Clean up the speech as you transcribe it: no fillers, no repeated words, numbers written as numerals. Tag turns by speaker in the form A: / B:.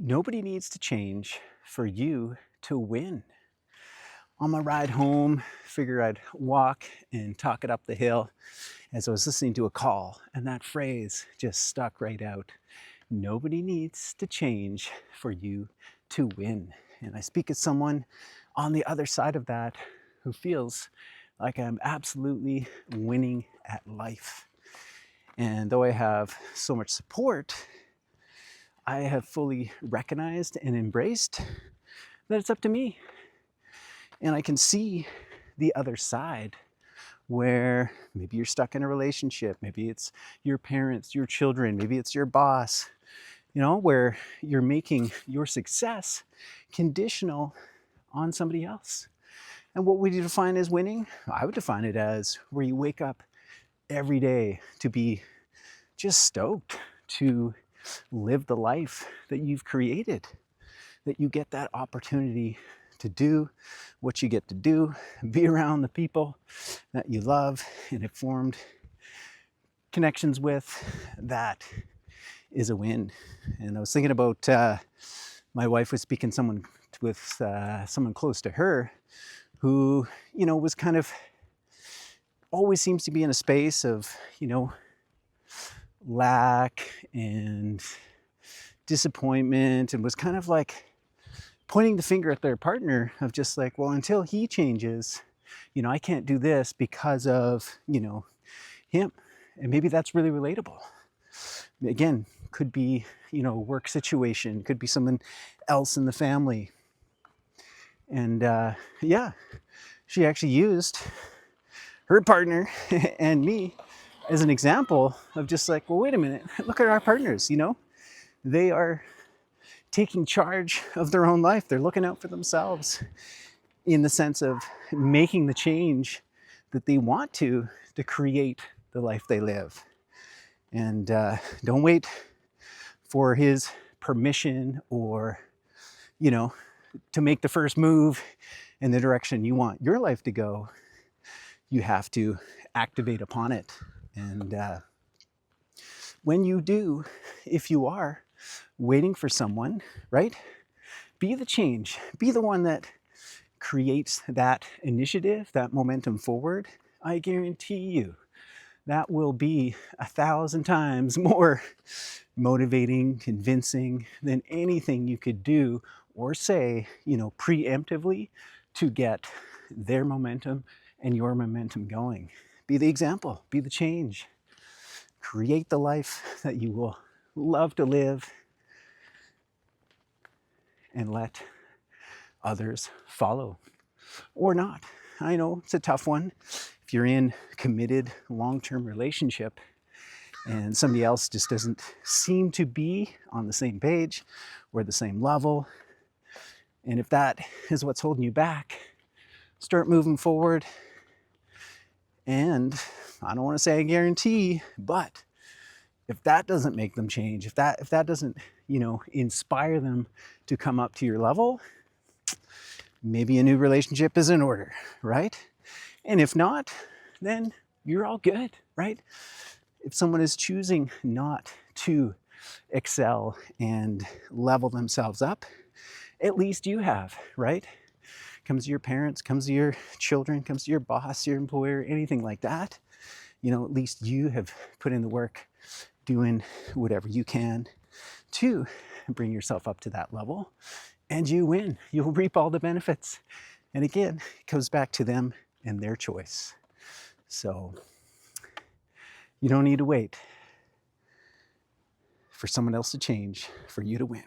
A: Nobody needs to change for you to win. On my ride home, figure I'd walk and talk it up the hill as I was listening to a call, and that phrase just stuck right out. Nobody needs to change for you to win. And I speak as someone on the other side of that who feels like I'm absolutely winning at life. And though I have so much support, I have fully recognized and embraced that it's up to me. And I can see the other side where maybe you're stuck in a relationship, maybe it's your parents, your children, maybe it's your boss, where you're making your success conditional on somebody else. And what would you define as winning? I would define it as where you wake up every day to be just stoked to live the life that you've created, that you get that opportunity to do what you get to do, be around the people that you love and have formed connections with. That is a win. And I was thinking about my wife was speaking with someone close to her who, was kind of always seems to be in a space of, lack and disappointment, and was kind of like pointing the finger at their partner of just like, well, until he changes, I can't do this because of, him. And maybe that's really relatable. Again, could be, work situation, could be someone else in the family. And she actually used her partner and me as an example of just like, well, wait a minute, look at our partners, they are taking charge of their own life. They're looking out for themselves in the sense of making the change that they want to create the life they live. And don't wait for his permission or, to make the first move in the direction you want your life to go. You have to activate upon it. And when you do, if you are waiting for someone, right? Be the change. Be the one that creates that initiative, that momentum forward. I guarantee you that will be 1,000 times more motivating, convincing than anything you could do or say, preemptively to get their momentum and your momentum going. Be the example, be the change. Create the life that you will love to live, and let others follow or not. I know it's a tough one. If you're in a committed long-term relationship and somebody else just doesn't seem to be on the same page or the same level, and if that is what's holding you back, start moving forward. And I don't want to say a guarantee, but if that doesn't make them change, if that doesn't, inspire them to come up to your level, maybe a new relationship is in order, right? And if not, then you're all good, right? If someone is choosing not to excel and level themselves up, at least you have, right? Comes to your parents, comes to your children, comes to your boss, your employer, anything like that. At least you have put in the work doing whatever you can to bring yourself up to that level, and you win. You'll reap all the benefits. And again, it goes back to them and their choice. So you don't need to wait for someone else to change for you to win.